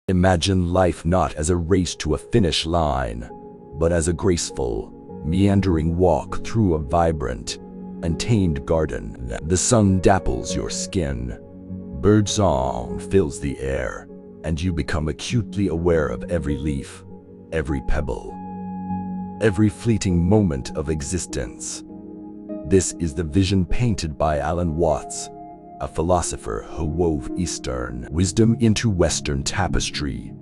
Imagine life not as a race to a finish line, but as a graceful, meandering walk through a vibrant, untamed garden. The sun dapples your skin, birdsong fills the air, and you become acutely aware of every leaf, every pebble, every fleeting moment of existence. This is the vision painted by Alan Watts, a philosopher who wove Eastern wisdom into Western tapestry,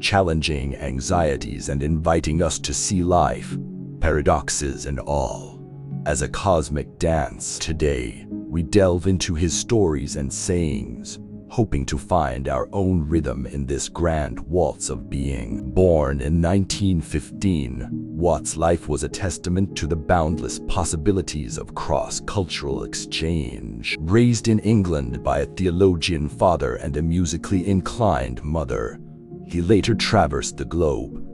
challenging anxieties and inviting us to see life, paradoxes and all, as a cosmic dance. Today, we delve into his stories and sayings, hoping to find our own rhythm in this grand waltz of being. Born in 1915, Watts' life was a testament to the boundless possibilities of cross-cultural exchange. Raised in England by a theologian father and a musically inclined mother, he later traversed the globe,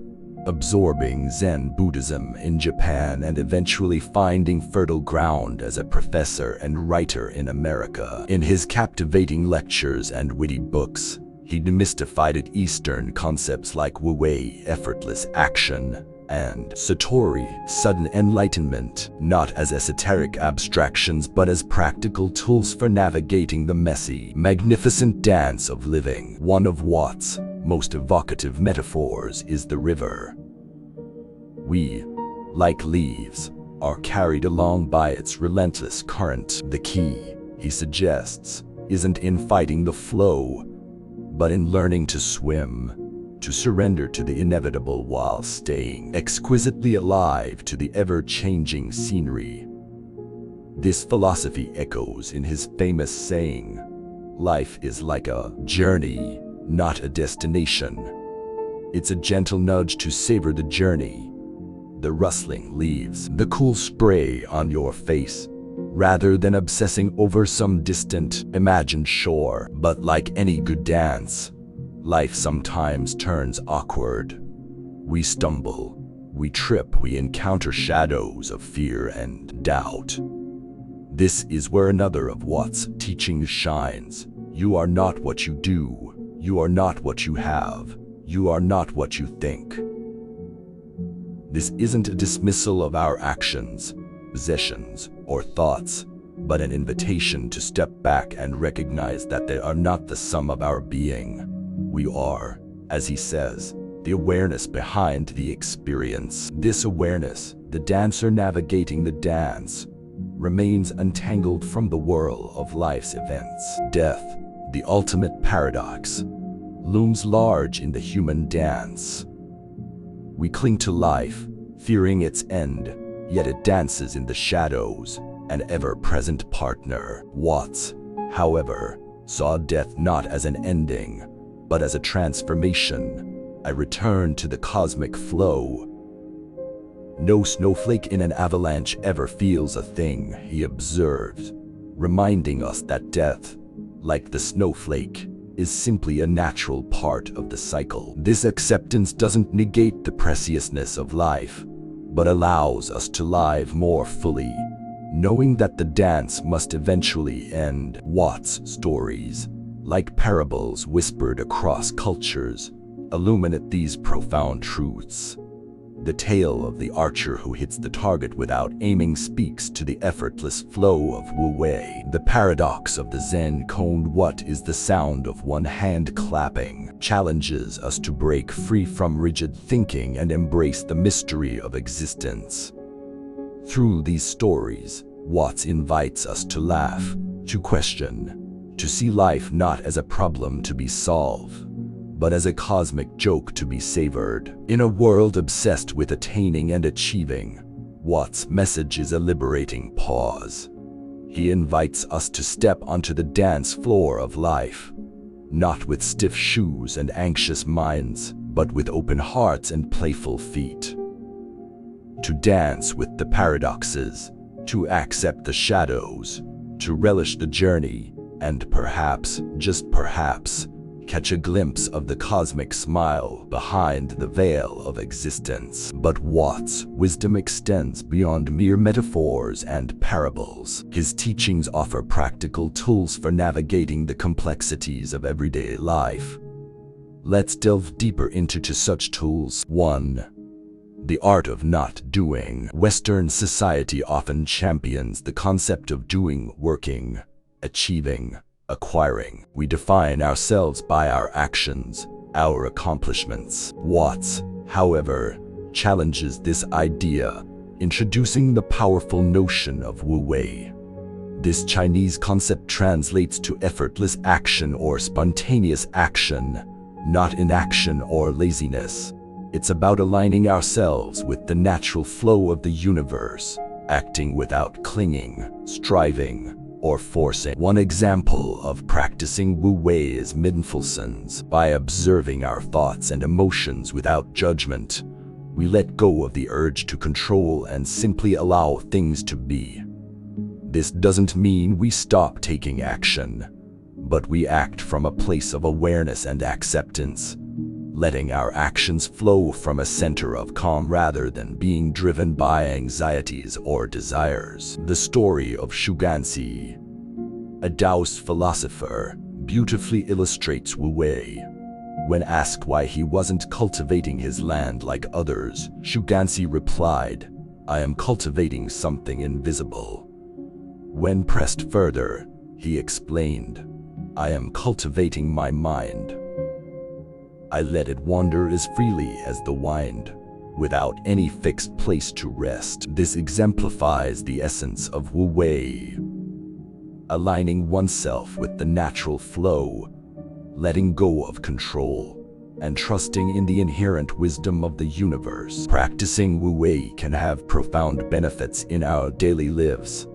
absorbing Zen Buddhism in Japan and eventually finding fertile ground as a professor and writer in America. In his captivating lectures and witty books, he demystified Eastern concepts like wu-wei, effortless action, and satori, sudden enlightenment, not as esoteric abstractions but as practical tools for navigating the messy, magnificent dance of living. One of Watts' most evocative metaphors is the river. We, like leaves, are carried along by its relentless current. The key, he suggests, isn't in fighting the flow, but in learning to swim, to surrender to the inevitable while staying exquisitely alive to the ever-changing scenery. This philosophy echoes in his famous saying, "Life is like a journey, not a destination." It's a gentle nudge to savor the journey, the rustling leaves, the cool spray on your face, rather than obsessing over some distant, imagined shore. But like any good dance, life sometimes turns awkward. We stumble, we trip, we encounter shadows of fear and doubt. This is where another of Watts' teachings shines. You are not what you do. You are not what you have. You are not what you think. This isn't a dismissal of our actions, possessions, or thoughts, but an invitation to step back and recognize that they are not the sum of our being. We are, as he says, the awareness behind the experience. This awareness, the dancer navigating the dance, remains untangled from the whirl of life's events. Death, the ultimate paradox, looms large in the human dance. We cling to life, fearing its end, yet it dances in the shadows, an ever-present partner. Watts, however, saw death not as an ending, but as a transformation, a return to the cosmic flow. No snowflake in an avalanche ever feels a thing, he observed, reminding us that death, like the snowflake, is simply a natural part of the cycle. This acceptance doesn't negate the preciousness of life, but allows us to live more fully, knowing that the dance must eventually end. Watts' stories, like parables whispered across cultures, illuminate these profound truths. The tale of the archer who hits the target without aiming speaks to the effortless flow of wu-wei. The paradox of the Zen koan, what is the sound of one hand clapping, challenges us to break free from rigid thinking and embrace the mystery of existence. Through these stories, Watts invites us to laugh, to question, to see life not as a problem to be solved, but as a cosmic joke to be savored. In a world obsessed with attaining and achieving, Watts' message is a liberating pause. He invites us to step onto the dance floor of life, not with stiff shoes and anxious minds, but with open hearts and playful feet. To dance with the paradoxes, to accept the shadows, to relish the journey, and perhaps, just perhaps, catch a glimpse of the cosmic smile behind the veil of existence. But Watts' wisdom extends beyond mere metaphors and parables. His teachings offer practical tools for navigating the complexities of everyday life. Let's delve deeper into such tools. 1. The art of not doing. Western society often champions the concept of doing, working, achieving, acquiring. We define ourselves by our actions, our accomplishments. Waltz, however, challenges this idea, introducing the powerful notion of wu wei. This Chinese concept translates to effortless action or spontaneous action, not inaction or laziness. It's about aligning ourselves with the natural flow of the universe, acting without clinging, striving, or forcing. One example of practicing wu wei is mindfulness. By observing our thoughts and emotions without judgment, we let go of the urge to control and simply allow things to be. This doesn't mean we stop taking action, but we act from a place of awareness and acceptance, letting our actions flow from a center of calm rather than being driven by anxieties or desires. The story of Shuganzi, a Taoist philosopher, beautifully illustrates wu wei. When asked why he wasn't cultivating his land like others, Shuganzi replied, "I am cultivating something invisible." When pressed further, he explained, "I am cultivating my mind. I let it wander as freely as the wind, without any fixed place to rest." This exemplifies the essence of wu wei, aligning oneself with the natural flow, letting go of control, and trusting in the inherent wisdom of the universe. Practicing wu wei can have profound benefits in our daily lives.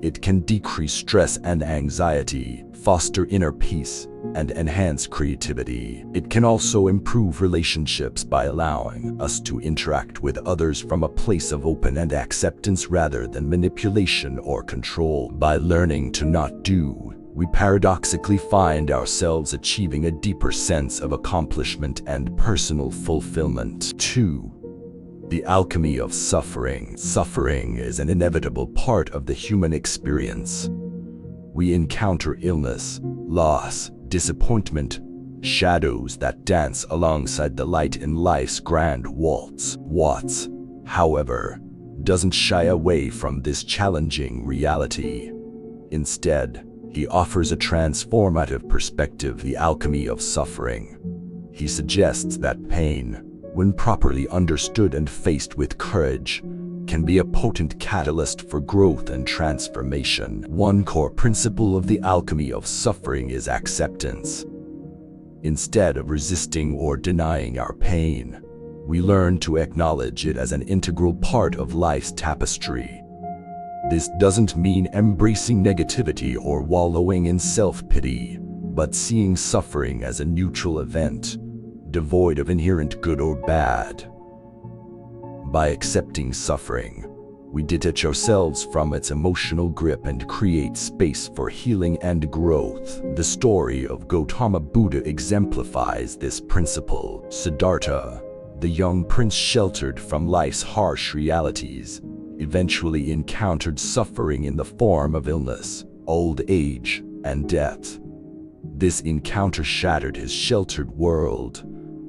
It can decrease stress and anxiety, foster inner peace, and enhance creativity. It can also improve relationships by allowing us to interact with others from a place of open and acceptance rather than manipulation or control. By learning to not do, we paradoxically find ourselves achieving a deeper sense of accomplishment and personal fulfillment. 2. The alchemy of suffering. Suffering is an inevitable part of the human experience. We encounter illness, loss, disappointment, shadows that dance alongside the light in life's grand waltz. Waltz, however, doesn't shy away from this challenging reality. Instead, he offers a transformative perspective, the alchemy of suffering. He suggests that pain, when properly understood and faced with courage, can be a potent catalyst for growth and transformation. One core principle of the alchemy of suffering is acceptance. Instead of resisting or denying our pain, we learn to acknowledge it as an integral part of life's tapestry. This doesn't mean embracing negativity or wallowing in self-pity, but seeing suffering as a neutral event, devoid of inherent good or bad. By accepting suffering, we detach ourselves from its emotional grip and create space for healing and growth. The story of Gautama Buddha exemplifies this principle. Siddhartha, the young prince sheltered from life's harsh realities, eventually encountered suffering in the form of illness, old age, and death. This encounter shattered his sheltered world,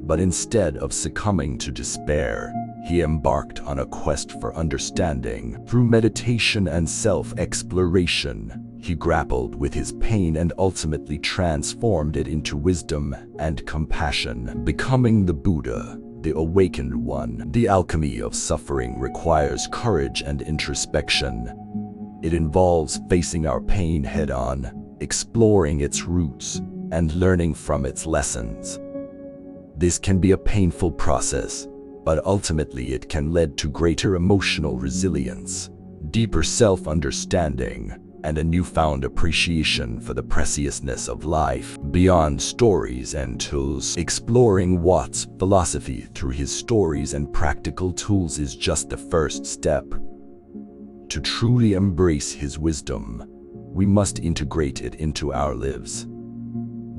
but instead of succumbing to despair, he embarked on a quest for understanding. Through meditation and self-exploration, he grappled with his pain and ultimately transformed it into wisdom and compassion, becoming the Buddha, the awakened one. The alchemy of suffering requires courage and introspection. It involves facing our pain head-on, exploring its roots, and learning from its lessons. This can be a painful process, but ultimately it can lead to greater emotional resilience, deeper self-understanding, and a newfound appreciation for the preciousness of life. Beyond stories and tools, exploring Watt's philosophy through his stories and practical tools is just the first step. To truly embrace his wisdom, we must integrate it into our lives.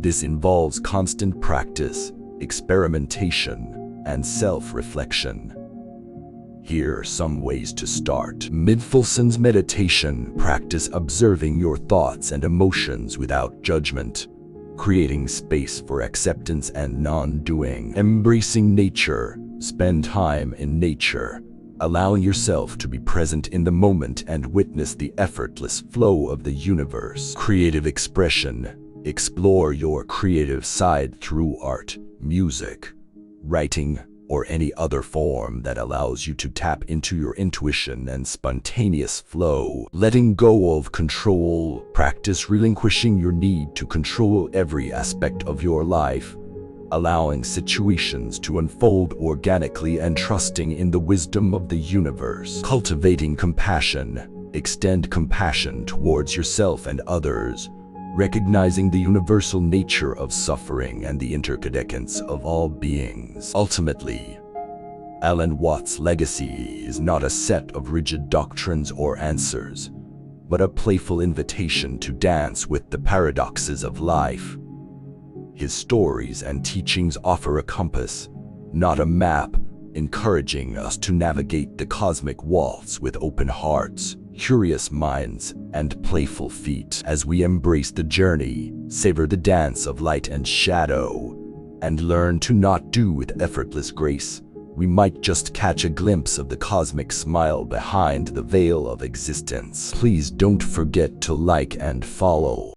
This involves constant practice, experimentation, and self-reflection. Here are some ways to start. Mindfulness meditation. Practice observing your thoughts and emotions without judgment. creating space for acceptance and non-doing. Embracing nature. Spend time in nature, allowing yourself to be present in the moment and witness the effortless flow of the universe. Creative expression. Explore your creative side through art, music, writing, or any other form that allows you to tap into your intuition and spontaneous flow. Letting go of control. Practice relinquishing your need to control every aspect of your life, allowing situations to unfold organically and trusting in the wisdom of the universe. Cultivating compassion. Extend compassion towards yourself and others, recognizing the universal nature of suffering and the interdependence of all beings. Ultimately, Alan Watts' legacy is not a set of rigid doctrines or answers, but a playful invitation to dance with the paradoxes of life. His stories and teachings offer a compass, not a map, encouraging us to navigate the cosmic waltz with open hearts, curious minds, and playful feet. As we embrace the journey, savor the dance of light and shadow, and learn to not do with effortless grace, we might just catch a glimpse of the cosmic smile behind the veil of existence. Please don't forget to like and follow.